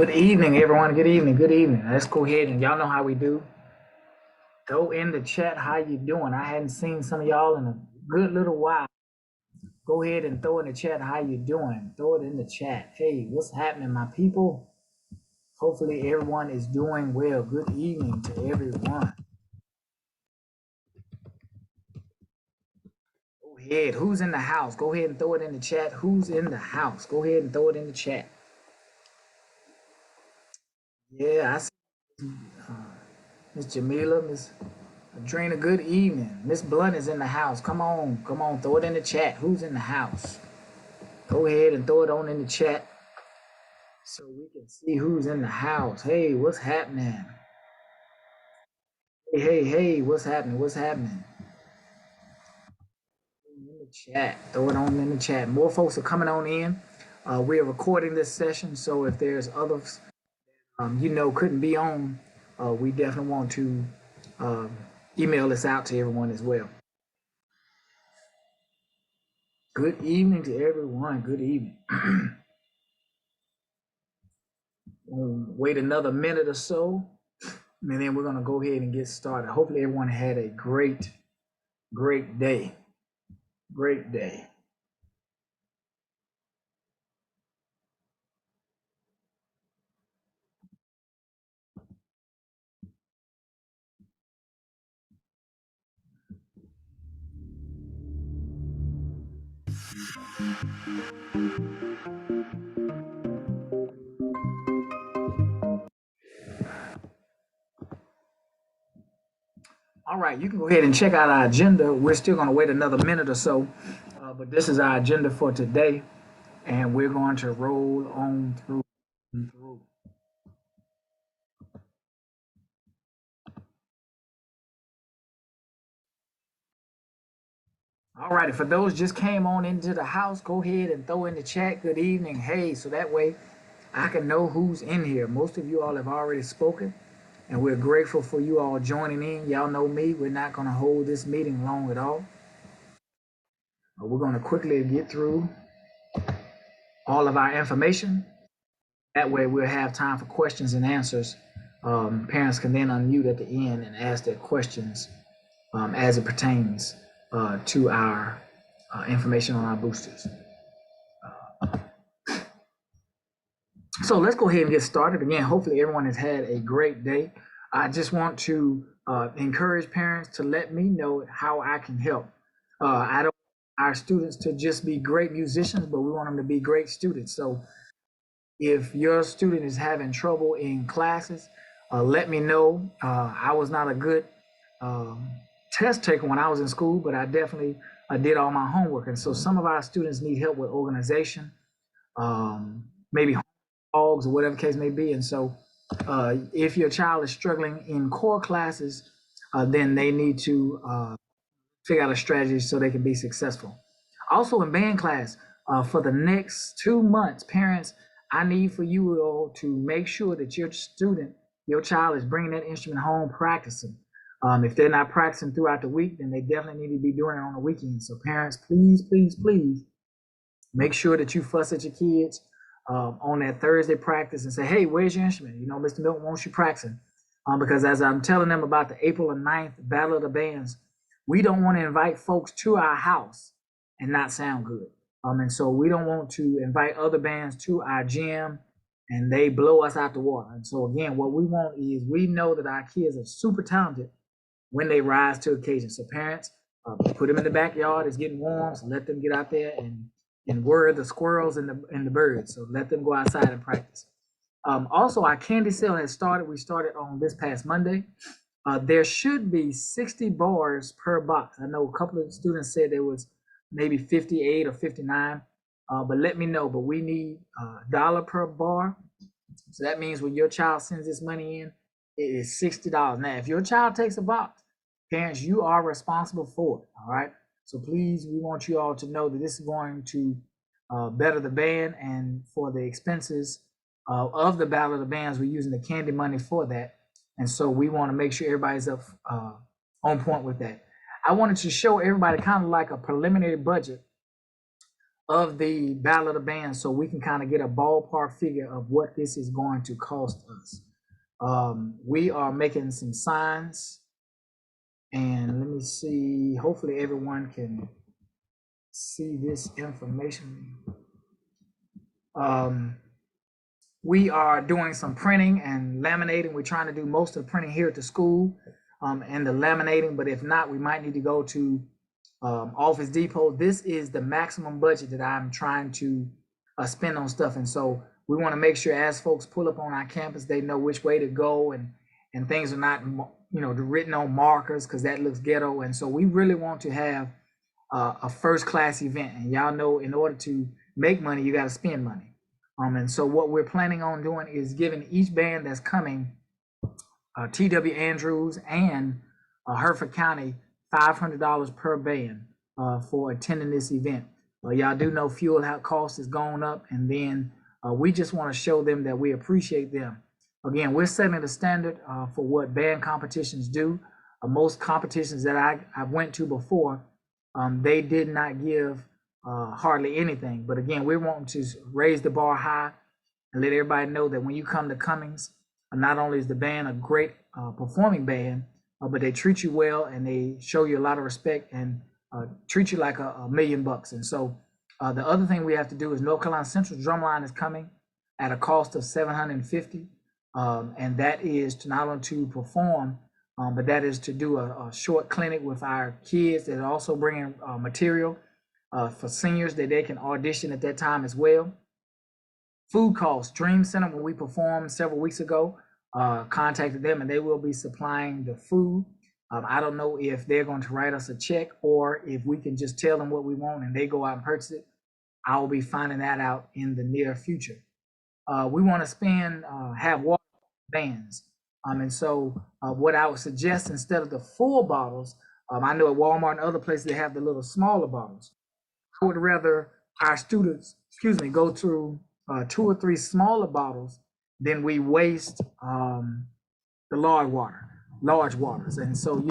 Good evening, everyone. Good evening. Good evening. Let's go ahead and y'all know how we do. Go in the chat. How you doing? I hadn't seen some of y'all in a good little while. Go ahead and throw in the chat. How you doing? Throw it in the chat. Hey, what's happening, my people? Hopefully everyone is doing well. Good evening to everyone. Go ahead. Who's in the house? Go ahead and throw it in the chat. Who's in the house? Go ahead and throw it in the chat. Yeah, I see uh, Miss Jamila, Miss Adrena, good evening. Miss Blunt is in the house. Come on, throw it in the chat. Who's in the house? Go ahead and throw it on in the chat so we can see who's in the house. Hey, what's happening? Hey, what's happening? What's happening? In the chat. Throw it on in the chat. More folks are coming on in. We are recording this session, so if there's others couldn't be on, we definitely want to um, email this out to everyone as well. Good evening to everyone. Good evening. We'll wait another minute or so, and then we're going to go ahead and get started. Hopefully, everyone had a great day. Great day. All right, you can go ahead and check out our agenda. We're still going to wait another minute or so, but this is our agenda for today, and we're going to roll on through. All righty, for those just came on into the house, go ahead and throw in the chat, good evening, hey, so that way I can know who's in here. Most of you all have already spoken, and we're grateful for you all joining in. Y'all know me, we're not going to hold this meeting long at all. We're going to quickly get through all of our information. That way we'll have time for questions and answers. Parents can then unmute at the end and ask their questions as it pertains to our information on our boosters. So let's go ahead and get started. Again, hopefully everyone has had a great day. I just want to encourage parents to let me know how I can help. I don't want our students to just be great musicians, but we want them to be great students. So if your student is having trouble in classes, let me know. I was not a good um, test taker when I was in school, but I definitely did all my homework. And so some of our students need help with organization, maybe hogs or whatever the case may be. And so if your child is struggling in core classes, then they need to figure out a strategy so they can be successful. Also in band class, for the next 2 months, parents, I need for you all to make sure that your child is bringing that instrument home, practicing. If they're not practicing throughout the week, then they definitely need to be doing it on the weekend. So parents, please, please, please make sure that you fuss at your kids on that Thursday practice and say, hey, where's your instrument? Mr. Milton wants you practicing. Because as I'm telling them about the April 9th Battle of the Bands, we don't want to invite folks to our house and not sound good. And so we don't want to invite other bands to our gym and they blow us out the water. And so again, what we want is we know that our kids are super talented when they rise to occasion. So parents, put them in the backyard. It's getting warm, so let them get out there and worry the squirrels and the birds. So let them go outside and practice. Also, our candy sale has started. We started on this past Monday. There should be 60 bars per box. I know a couple of students said there was maybe 58 or 59, but let me know. But we need $1 per bar. So that means when your child sends this money in, it is $60. Now, if your child takes a box, parents, you are responsible for it. All right. So please, we want you all to know that this is going to better the band, and for the expenses of the Battle of the Bands, we're using the candy money for that. And so we want to make sure everybody's up on point with that. I wanted to show everybody kind of like a preliminary budget of the Battle of the Bands so we can kind of get a ballpark figure of what this is going to cost us. We are making some signs, and let me see, hopefully everyone can see this information. We are doing some printing and laminating. We're trying to do most of the printing here at the school, and the laminating, but if not, we might need to go to Office Depot. This is the maximum budget that I'm trying to spend on stuff, and so we want to make sure as folks pull up on our campus, they know which way to go, and things are not, written on markers, because that looks ghetto. And so we really want to have a first class event, and y'all know in order to make money, you got to spend money. And so what we're planning on doing is giving each band that's coming, T.W. Andrews and Hereford County, $500 per band for attending this event. Y'all do know fuel cost is going up, and then we just want to show them that we appreciate them. Again, we're setting the standard for what band competitions do. Most competitions that I went to before, they did not give hardly anything. But again, we're wanting to raise the bar high and let everybody know that when you come to Cummings, not only is the band a great performing band, but they treat you well and they show you a lot of respect and treat you like a million bucks. And so the other thing we have to do is North Carolina Central Drumline is coming at a cost of $750, and that is to not only to perform, but that is to do a short clinic with our kids that are also bringing material for seniors that they can audition at that time as well. Food costs, Dream Center, when we performed several weeks ago, contacted them and they will be supplying the food. I don't know if they're going to write us a check or if we can just tell them what we want and they go out and purchase it. I will be finding that out in the near future. We want to have water bands. And so what I would suggest, instead of the full bottles, I know at Walmart and other places they have the little smaller bottles. I would rather our students, go through 2 or 3 smaller bottles than we waste the large waters. And so,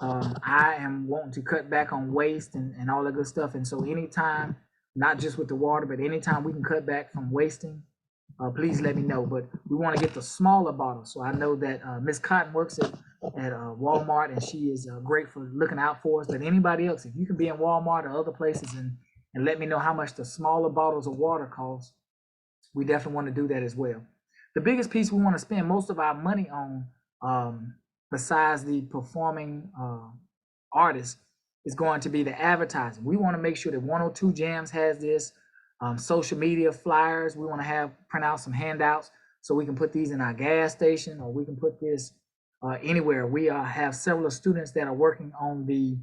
I am wanting to cut back on waste and all that good stuff. And so anytime, not just with the water, but anytime we can cut back from wasting, please let me know. But we want to get the smaller bottles. So I know that Miss Cotton works at Walmart, and she is great for looking out for us. But anybody else, if you can be in Walmart or other places and let me know how much the smaller bottles of water cost, we definitely want to do that as well. The biggest piece we want to spend most of our money on, besides the performing artists, is going to be the advertising. We want to make sure that 102 Jams has this, social media flyers. We want to print out some handouts so we can put these in our gas station, or we can put this anywhere. We have several students that are working on the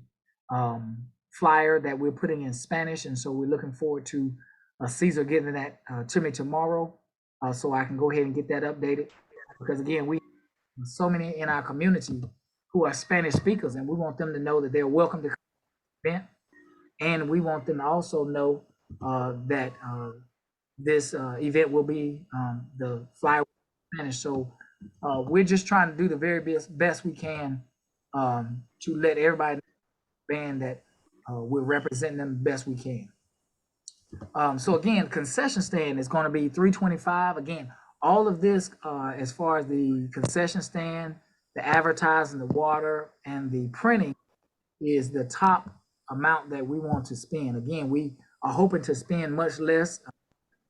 flyer that we're putting in Spanish, and so we're looking forward to Caesar getting that to me tomorrow, so I can go ahead and get that updated. Because again, we have so many in our community who are Spanish speakers, and we want them to know that they're welcome to come to the event, and we want them to also know that this event will be the flyer in Spanish. So we're just trying to do the very best we can to let everybody band that we're representing them the best we can. So again, concession stand is going to be $325. Again, all of this, as far as the concession stand, the advertising, the water, and the printing, is the top amount that we want to spend. Again, we are hoping to spend much less.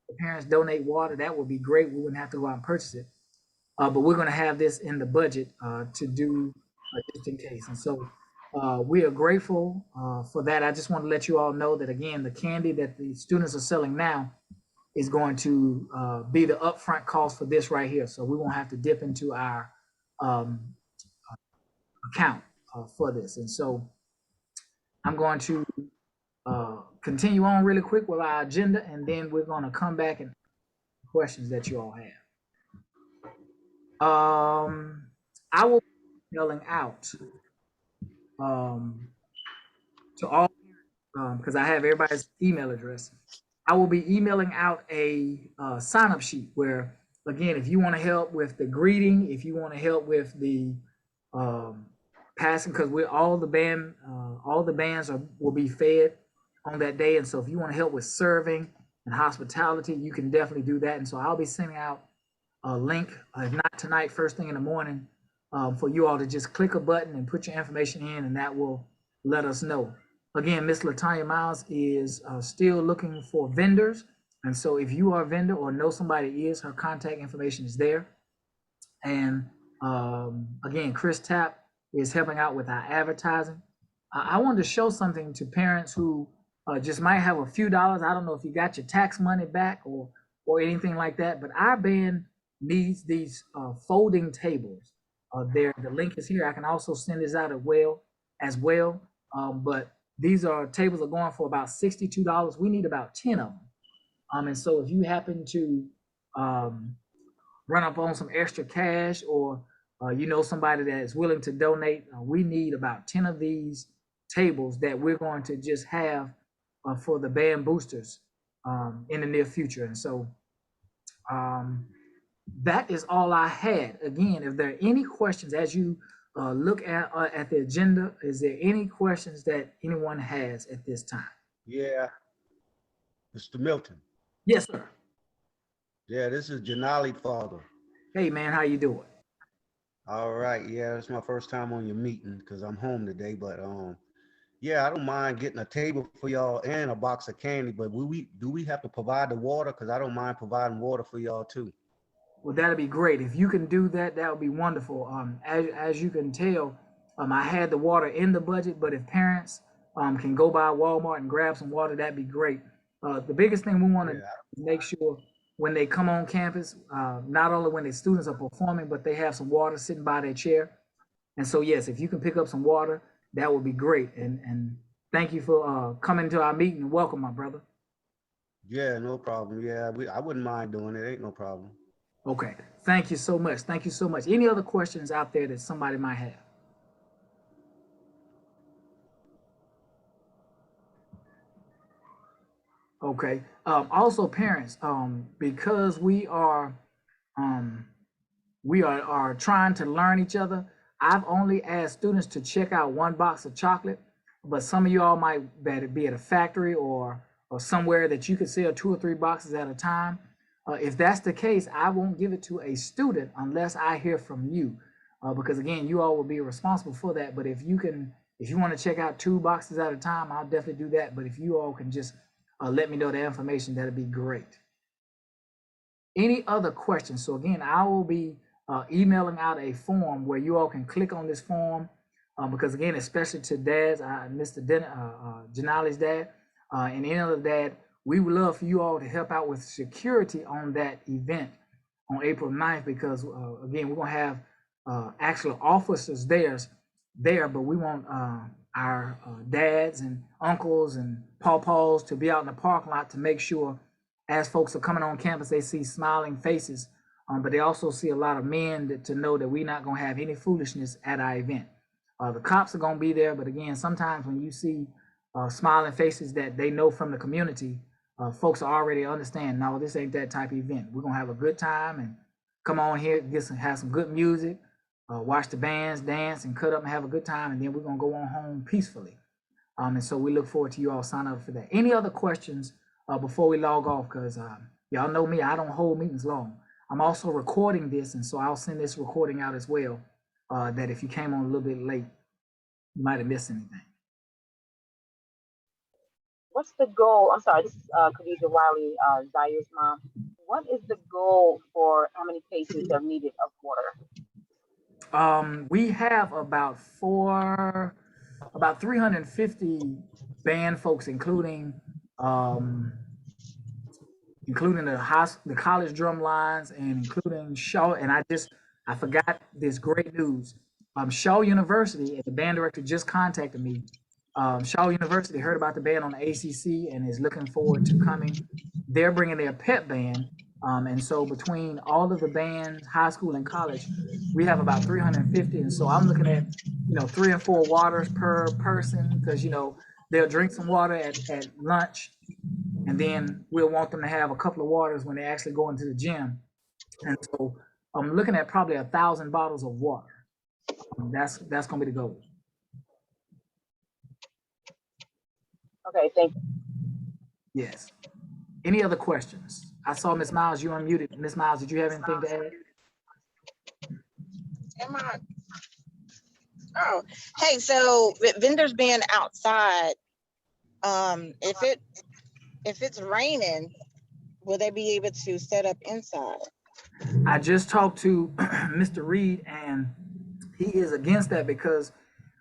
If parents donate water, that would be great. We wouldn't have to go out and purchase it. But we're going to have this in the budget to do just in case. And so we are grateful for that. I just want to let you all know that, again, the candy that the students are selling now is going to be the upfront cost for this right here. So we won't have to dip into our account for this. And so I'm going to continue on really quick with our agenda, and then we're going to come back and questions that you all have. I will be mailing out to all, because I have everybody's email address. I will be emailing out a sign-up sheet where, again, if you want to help with the greeting, if you want to help with the passing, because all the bands will be fed on that day. And so if you want to help with serving and hospitality, you can definitely do that. And so I'll be sending out a link, if not tonight, first thing in the morning, for you all to just click a button and put your information in, and that will let us know. Again, Miss Latanya Miles is still looking for vendors. And so if you are a vendor or know somebody is, her contact information is there. And again, Chris Tapp is helping out with our advertising. I wanted to show something to parents who just might have a few dollars. I don't know if you got your tax money back or anything like that, but our band needs these folding tables. There, the link is here. I can also send this out as well. But these are tables are going for about $62. We need about 10 of them. And so if you happen to run up on some extra cash, or you know somebody that is willing to donate, we need about 10 of these tables that we're going to just have for the band boosters in the near future. And so that is all I had. Again, if there are any questions as you look at the agenda, is there any questions that anyone has at this time? Yeah, Mr. Milton. Yes, sir. Yeah, this is Janali father. Hey, man, how you doing? All right, yeah, it's my first time on your meeting because I'm home today, but yeah, I don't mind getting a table for y'all and a box of candy, but do we have to provide the water? Because I don't mind providing water for y'all too. Well, that'd be great. If you can do that, that would be wonderful. As you can tell, I had the water in the budget, but if parents can go by Walmart and grab some water, that'd be great. The biggest thing we want to make sure when they come on campus, not only when the students are performing, but they have some water sitting by their chair. And so, yes, if you can pick up some water, that would be great. And thank you for coming to our meeting, and welcome, my brother. Yeah, no problem. Yeah, I wouldn't mind doing it. Ain't no problem. Okay, thank you so much. Thank you so much. Any other questions out there that somebody might have? Okay. Also, parents, because we are trying to learn each other. I've only asked students to check out one box of chocolate, but some of you all might better be at a factory or somewhere that you could sell 2 or 3 boxes at a time. If that's the case, I won't give it to a student unless I hear from you, because again, you all will be responsible for that. But if you want to check out 2 boxes at a time, I'll definitely do that. But if you all can just let me know the information, that'd be great. Any other questions? So again, I will be emailing out a form where you all can click on this form, because again, especially to dads, Mr. Janali's dad, and any other dad, we would love for you all to help out with security on that event on April 9th, because again, we're going to have actual officers there, but we want our dads and uncles and pawpaws to be out in the parking lot to make sure as folks are coming on campus, they see smiling faces, but they also see a lot of men to know that we're not going to have any foolishness at our event. The cops are going to be there, but again, sometimes when you see smiling faces that they know from the community, folks are already understand, no, this ain't that type of event. We're going to have a good time and come on here, have some good music, watch the bands, dance, and cut up and have a good time, and then we're going to go on home peacefully. And so we look forward to you all signing up for that. Any other questions before we log off? Because y'all know me, I don't hold meetings long. I'm also recording this, and so I'll send this recording out as well, that if you came on a little bit late, you might have missed anything. What's the goal? I'm sorry, this is Khadija Wiley, Zaire's mom. What is the goal for how many cases are needed of water? We have about 350 band folks, including the college drum lines, and including Shaw. And I forgot this great news. Shaw University, the band director just contacted me. Shaw University heard about the band on the ACC and is looking forward to coming. They're bringing their pep band. And so between all of the bands, high school and college, we have about 350. And so I'm looking at, 3 or 4 waters per person, because, they'll drink some water at lunch, and then we'll want them to have a couple of waters when they actually go into the gym. And so I'm looking at probably 1,000 bottles of water. That's going to be the goal. Okay, thank you. Yes. Any other questions? I saw Miss Miles, you unmuted. Miss Miles, did you have anything to add? Am I? Oh, hey, so with vendors being outside, if it's raining, will they be able to set up inside? I just talked to Mr. Reed, and he is against that because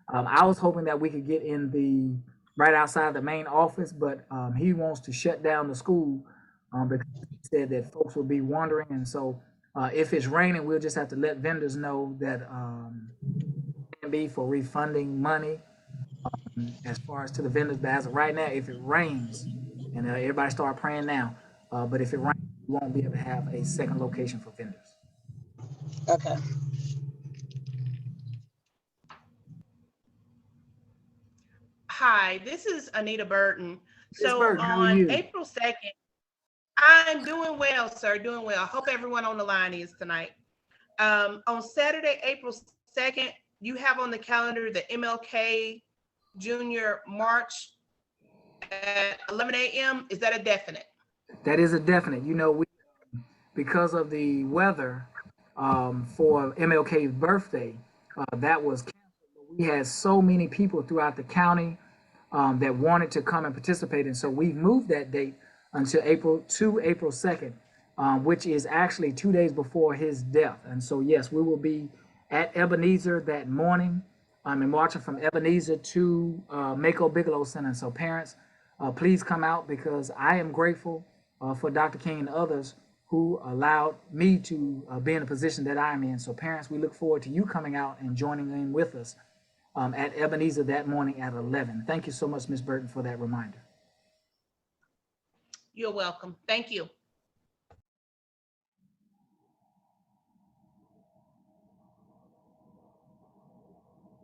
I was hoping that we could get in the right outside the main office, but he wants to shut down the school because he said that folks will be wandering, and so if it's raining, we'll just have to let vendors know that can be for refunding money as far as to the vendors. But as of right now, if it rains, and everybody start praying now, but if it rains, we won't be able to have a second location for vendors. Okay. Hi, this is Anita Burton. Ms. So Burton, how are on you? April 2nd, I'm doing well, sir, doing well. I hope everyone on the line is tonight. On Saturday, April 2nd, you have on the calendar the MLK Junior March at 11 a.m. Is that a definite? That is a definite. You know, because of the weather for MLK's birthday, that was canceled. But we had so many people throughout the county that wanted to come and participate, and so we've moved that date until April 2nd, which is actually 2 days before his death. And so yes, we will be at Ebenezer that morning. And marching from Ebenezer to Mako Bigelow Center. So parents, please come out because I am grateful for Dr. King and others who allowed me to be in the position that I'm in. So parents, we look forward to you coming out and joining in with us at Ebenezer that morning at 11. Thank you so much, Ms. Burton, for that reminder. You're welcome. Thank you.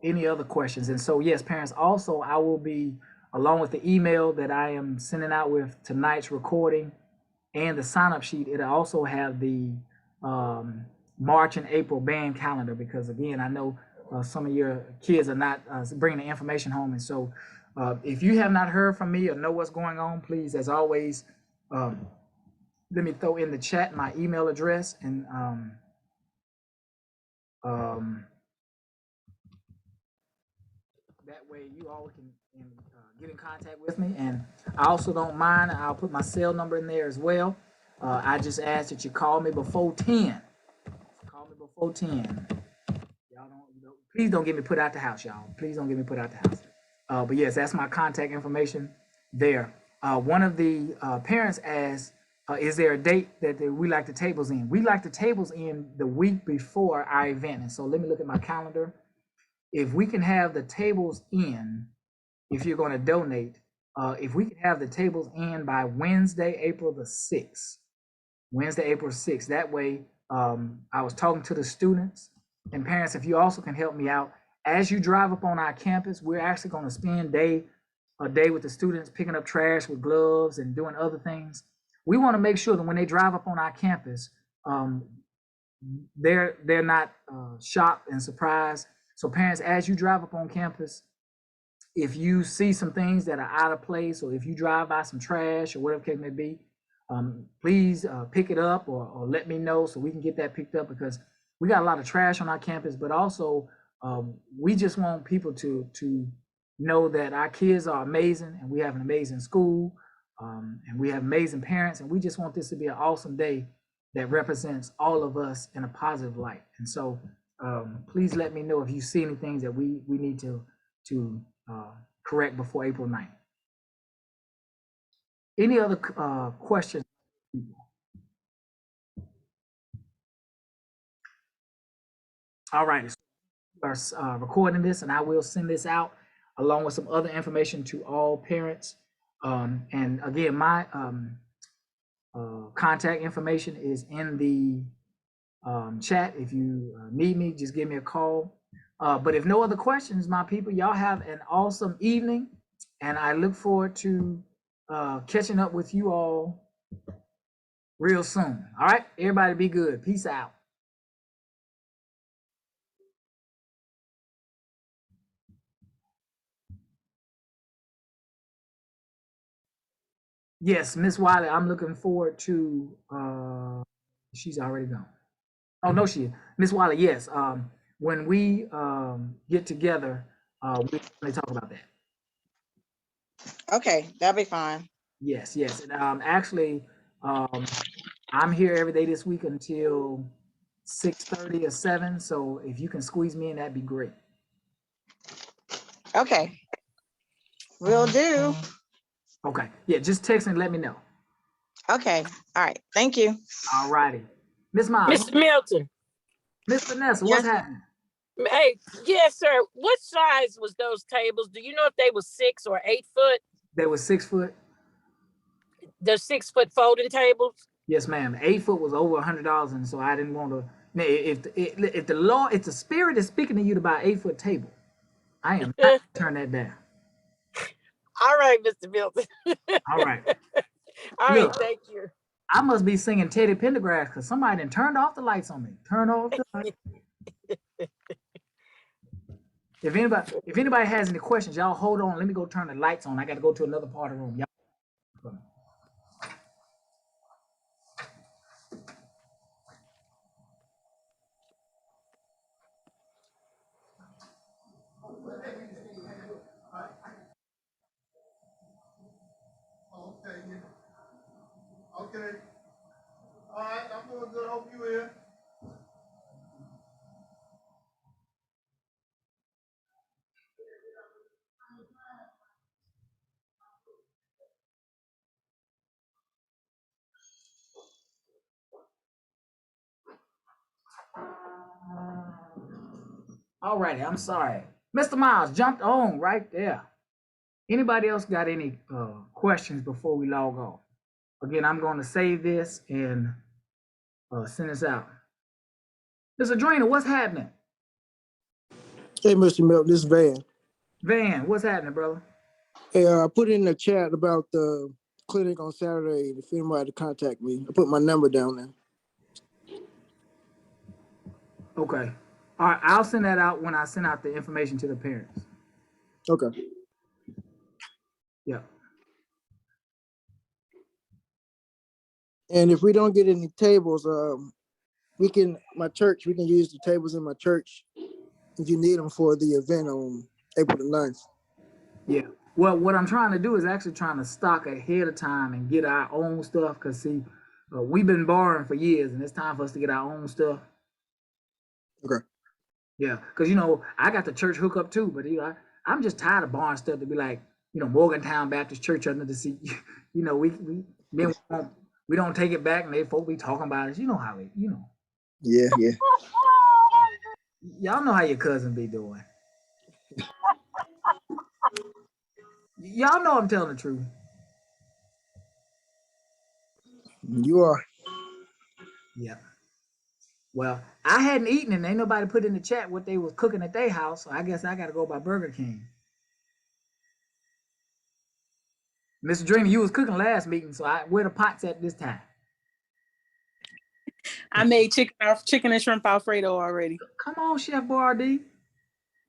Any other questions? And so, yes, parents, also, I will be, along with the email that I am sending out with tonight's recording and the sign up sheet, it'll also have the March and April band calendar because, again, I know some of your kids are not bringing the information home. And so, if you have not heard from me or know what's going on, please, as always, let me throw in the chat my email address and that way you all can get in contact with me. And I also don't mind, I'll put my cell number in there as well. I just ask that you call me before 10. Call me before 10. Y'all please don't get me put out the house, y'all. Please don't get me put out the house. But yes, that's my contact information there. One of the parents asked, is there a date that we like the tables in? We like the tables in the week before our event. And so let me look at my calendar. If we can have the tables in, if you're going to donate, if we can have the tables in by Wednesday, April the 6th, that way, I was talking to the students and parents, if you also can help me out, as you drive up on our campus, we're actually going to spend a day with the students picking up trash with gloves and doing other things. We want to make sure that when they drive up on our campus, they're not shocked and surprised. So parents, as you drive up on campus, if you see some things that are out of place, or if you drive by some trash or whatever case may be, please pick it up or let me know so we can get that picked up because we got a lot of trash on our campus, but also we just want people to know that our kids are amazing and we have an amazing school and we have amazing parents, and we just want this to be an awesome day that represents all of us in a positive light. And so please let me know if you see any things that we need to correct before April 9th. Any other questions? All right, we are recording this, and I will send this out along with some other information to all parents. And again, my contact information is in the chat. If you need me, just give me a call. But if no other questions, my people, y'all have an awesome evening, and I look forward to catching up with you all real soon. All right, everybody be good. Peace out. Yes, Miss Wiley, I'm looking forward to, she's already gone. Oh, no, she is. Miss Wiley, yes. When we get together, we'll definitely talk about that. Okay, that'll be fine. Yes, yes. And actually, um, I'm here every day this week until 6:30 or 7. So if you can squeeze me in, that'd be great. Okay, will do. Okay. Yeah, just text and let me know. Okay, all right, thank you. All righty. Miss Miles, Mr. Milton, Miss Vanessa, what's Yes. happening? hey, yes, sir. What size was those tables? Do you know if they were 6 or 8 foot? They were 6 foot. The 6 foot folding tables? Yes, ma'am. 8 foot was over $100, and so I didn't want to. If the law, if the spirit is speaking to you to buy 8 foot table, I am not gonna turn that down. All right, Mr. Milton. All right. All right, Look. thank you. I must be singing Teddy Pendergrass because somebody done turned off the lights on me. Turn off the lights. If anybody has any questions, y'all hold on. Let me go turn the lights on. I got to go to another part of the room. Y'all. Okay. All right, I'm doing good. Hope you here. All righty. I'm sorry. Mr. Miles jumped on right there. Anybody else got any questions before we log off? Again, I'm going to save this and send this out. Mr. Drainer, what's happening? Hey, Mr. Milton, this is Van. Van, what's happening, brother? Hey, I put in the chat about the clinic on Saturday. If anybody to contact me, I put my number down there. Okay. All right, I'll send that out when I send out the information to the parents. Okay. Yeah. And if we don't get any tables, we can use the tables in my church if you need them for the event on April the 9th. Yeah. Well, what I'm trying to do is actually trying to stock ahead of time and get our own stuff. Cause see, we've been borrowing for years, and it's time for us to get our own stuff. Okay. Yeah, cause I got the church hookup too, but I'm just tired of borrowing stuff to be like Morgantown Baptist Church under the sea. We don't take it back, and they folk be talking about it. You know how it. Yeah. Y'all know how your cousin be doing. Y'all know I'm telling the truth. You are. Yeah. Well, I hadn't eaten and ain't nobody put in the chat what they was cooking at their house, so I guess I gotta go by Burger King. Mr. Dreamer, you was cooking last meeting, so where the pots at this time? I made chicken and shrimp Alfredo already. Come on, Chef Boyardee.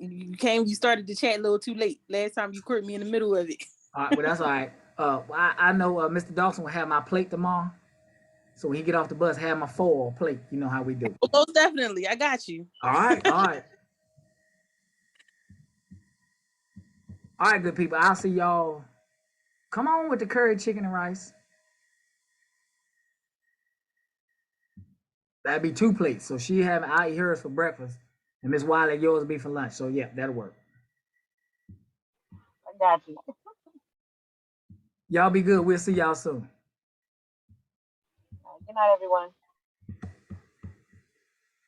You started the chat a little too late. Last time you caught me in the middle of it. All right, well, that's all right. I know Mr. Dawson will have my plate tomorrow. So when he get off the bus, have my foil plate. You know how we do. Well, most definitely. I got you. All right. All right, good people. I'll see y'all. Come on with the curry chicken and rice. That'd be 2 plates. So I eat hers for breakfast, and Miss Wiley, yours will be for lunch. So yeah, that'll work. I got you. Y'all be good. We'll see y'all soon. Good night, everyone.